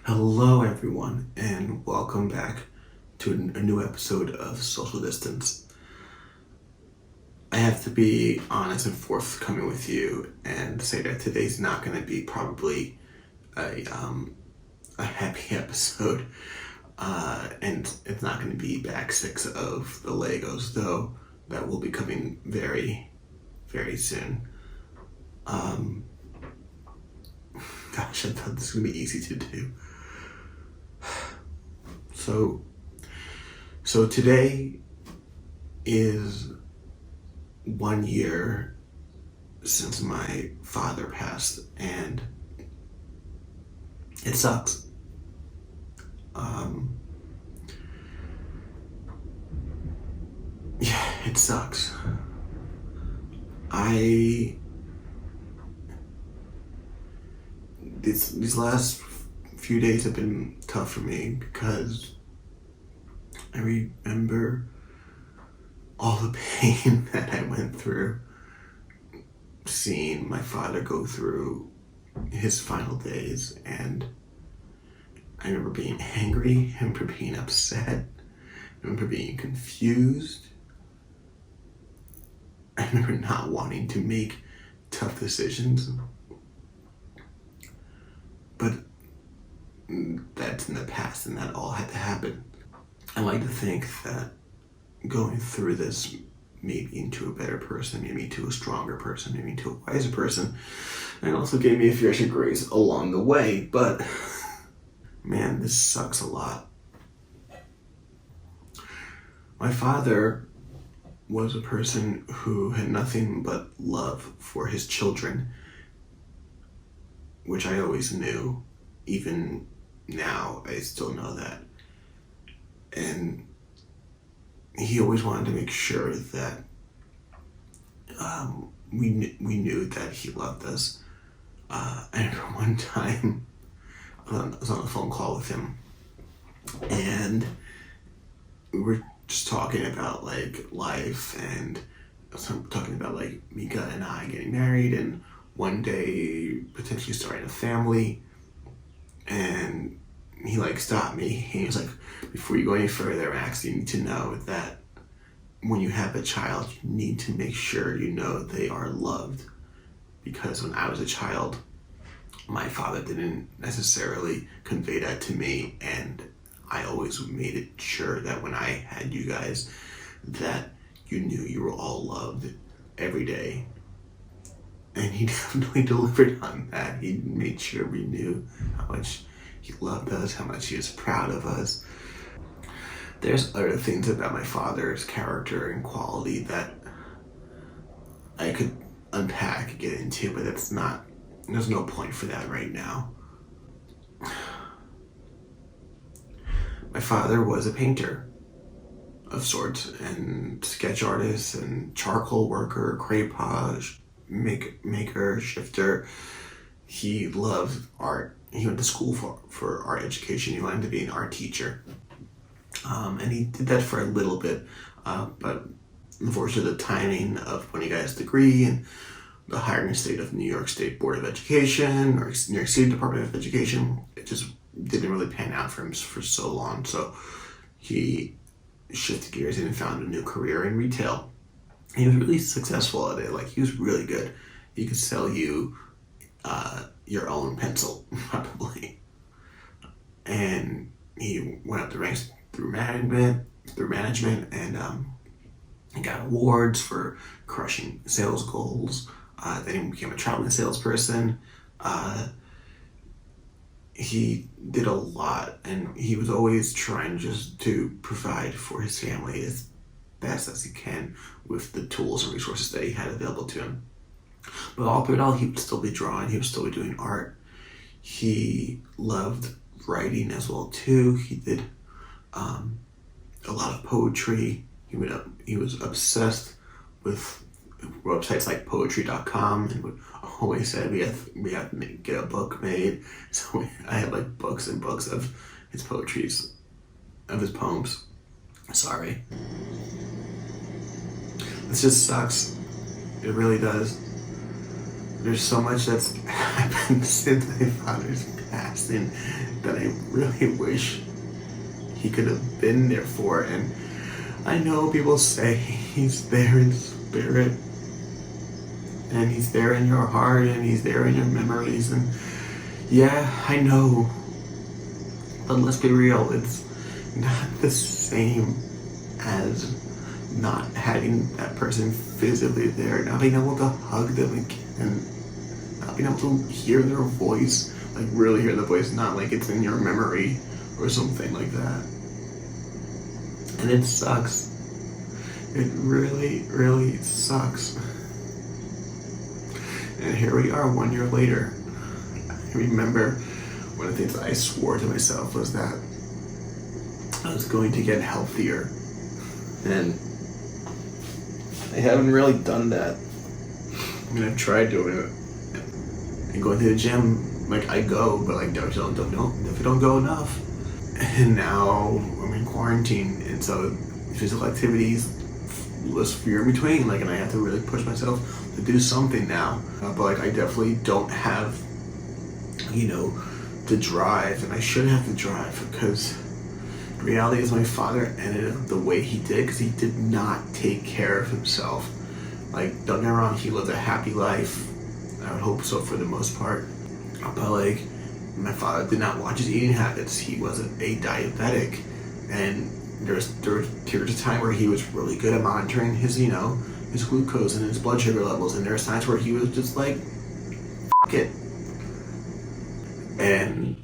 Hello everyone, and welcome back to a new episode of Social Distance. I have to be honest and forthcoming with you and say that today's not going to be probably a happy episode, and it's not going to be back 6 of the Legos, though that will be coming very, very soon. Gosh, I thought this was going to be easy to do. So today is 1 year since my father passed, and it sucks. Yeah, it sucks. These last few days have been tough for me because I remember all the pain that I went through seeing my father go through his final days, and I remember being angry, I remember being upset, I remember being confused. I remember not wanting to make tough decisions, but that's in the past, and that all had to happen. I like to think that going through this made me into a better person, made me into a stronger person, made me into a wiser person, and also gave me a fair share of grace along the way. But man, this sucks a lot. My father was a person who had nothing but love for his children, which I always knew. Even now, I still know that. And he always wanted to make sure that we knew that he loved us. I remember one time I was on a phone call with him, and we were just talking about like life, and talking about like Mika and I getting married, and one day potentially starting a family. And he like stopped me. He was like, before you go any further, Max, you need to know that when you have a child, you need to make sure you know they are loved. Because when I was a child, my father didn't necessarily convey that to me, and I always made it sure that when I had you guys, that you knew you were all loved every day. And he definitely delivered on that. He made sure we knew how much he loved us, how much he was proud of us. There's other things about my father's character and quality that I could unpack and get into, but there's no point for that right now. My father was a painter of sorts, and sketch artist, and charcoal worker, crayage maker, shifter. He loved art. He went to school for art education. He wanted to be an art teacher. And he did that for a little bit, but unfortunately the timing of when he got his degree and the hiring state of New York State Board of Education or New York City Department of Education, it just didn't really pan out for him for so long. So he shifted gears and found a new career in retail. He was really successful at it. Like, he was really good. He could sell you your own pencil, probably. And he went up the ranks through management, and he got awards for crushing sales goals. Then he became a traveling salesperson. He did a lot, and he was always trying just to provide for his family as best as he can with the tools and resources that he had available to him. But all through it all, he would still be drawing, he would still be doing art. He loved writing as well too. He did a lot of poetry. He was obsessed with websites like poetry.com, and would always say we have to get a book made. So I had like books and books of his poetries, of his poems. Sorry. This just sucks. It really does. There's so much that's happened since my father's passing that I really wish he could have been there for. And I know people say he's there in spirit, and he's there in your heart, and he's there in your memories, and yeah, I know. But let's be real, it's not the same as not having that person physically there, not being able to hug them again, not being able to hear their voice, like really hear the voice, not like it's in your memory or something like that. And it sucks. It really, really sucks. And here we are 1 year later. I remember one of the things I swore to myself was that I was going to get healthier. And I haven't really done that. I mean, I've tried doing it. And going to the gym, like I go, but like don't if I don't go enough. And now I'm in quarantine, and so physical activities was few in between, like, and I have to really push myself to do something now. But like I definitely don't have, the drive, and I should have the drive, because the reality is my father ended up the way he did because he did not take care of himself. Like, don't get me wrong, he lived a happy life. I would hope so for the most part. But like, my father did not watch his eating habits. He was a diabetic, and there was periods of time where he was really good at monitoring his, his glucose and his blood sugar levels, and there was times where he was just like, F it. And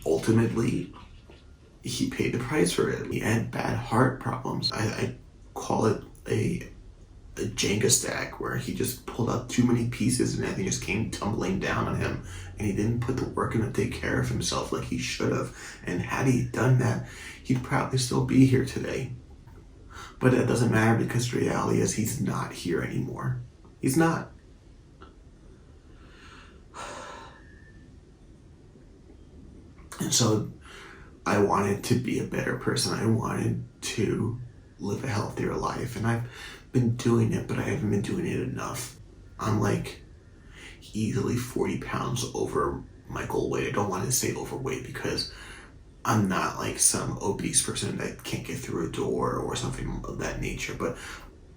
ultimately, he paid the price for it. He had bad heart problems. I call it a Jenga stack, where he just pulled out too many pieces and everything just came tumbling down on him, and he didn't put the work in to take care of himself like he should have. And had he done that, he'd probably still be here today. But that doesn't matter, because the reality is he's not here anymore. He's not. And so I wanted to be a better person. I wanted to live a healthier life, and I've been doing it, but I haven't been doing it enough. I'm like easily 40 pounds over my goal weight. I don't want to say overweight, because I'm not like some obese person that can't get through a door or something of that nature, but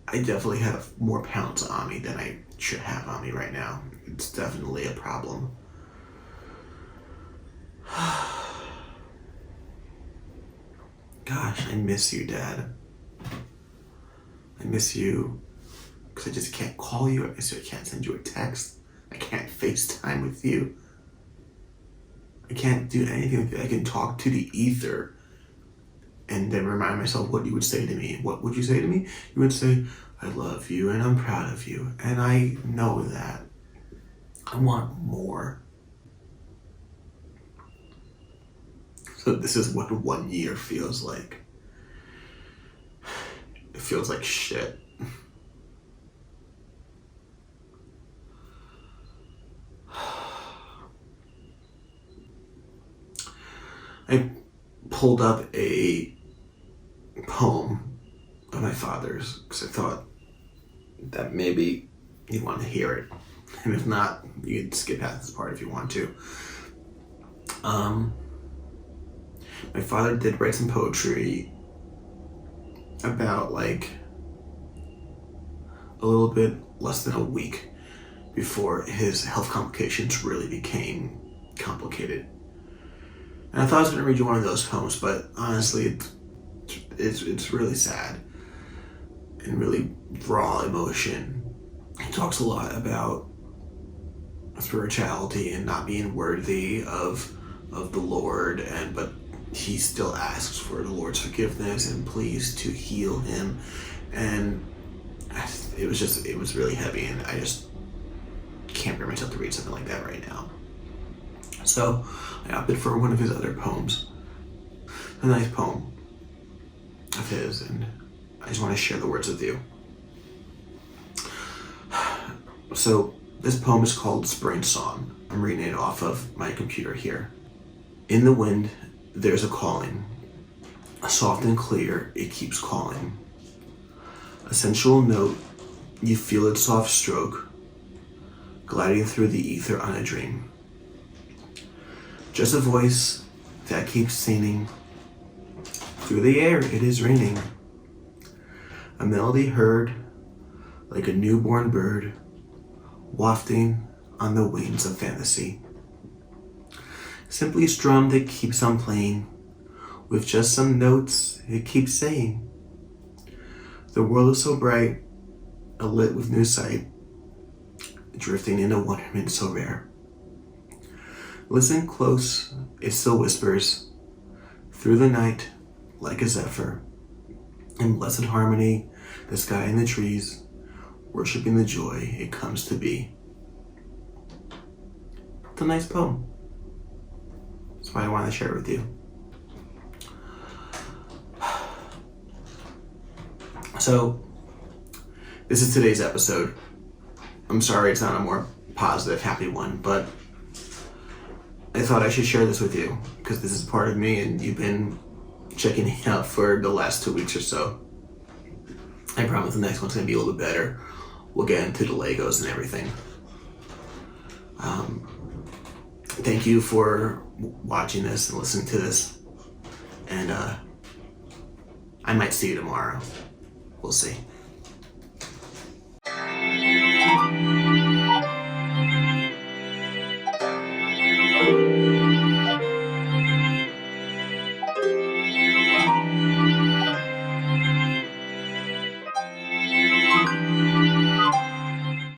I definitely have more pounds on me than I should have on me right now. It's definitely a problem. Gosh, I miss you, Dad. I miss you because I just can't call you. I can't send you a text. I can't FaceTime with you. I can't do anything with you. I can talk to the ether and then remind myself what you would say to me. What would you say to me? You would say, I love you and I'm proud of you. And I know that. I want more. So this is what 1 year feels like. It feels like shit. I pulled up a poem of my father's because I thought that maybe you'd want to hear it. And if not, you can skip past this part if you want to. My father did write some poetry about like a little bit less than a week before his health complications really became complicated. And I thought I was going to read you one of those poems, but honestly, it's really sad and really raw emotion. He talks a lot about spirituality and not being worthy of the Lord, but he still asks for the Lord's forgiveness and pleas to heal him. And it was really heavy, and I just can't bring myself to read something like that right now. So I opted for one of his other poems, a nice poem of his, and I just want to share the words with you. So this poem is called Spring Song. I'm reading it off of my computer here. In the wind, there's a calling. Soft and clear, it keeps calling. A sensual note, you feel its soft stroke, gliding through the ether on a dream. Just a voice that keeps singing. Through the air, it is raining. A melody heard like a newborn bird, wafting on the wings of fantasy. Simply strummed, it keeps on playing. With just some notes, it keeps saying. The world is so bright, alit with new sight, drifting in a wonderment so rare. Listen close, it still whispers through the night like a zephyr. In blessed harmony, the sky and the trees, worshiping the joy it comes to be. It's a nice poem. That's why I wanted to share it with you. So, this is today's episode. I'm sorry it's not a more positive, happy one, but I thought I should share this with you because this is part of me and you've been checking it out for the last 2 weeks or so. I promise the next one's going to be a little bit better. We'll get into the Legos and everything. Thank you for watching this and listening to this. And I might see you tomorrow. We'll see.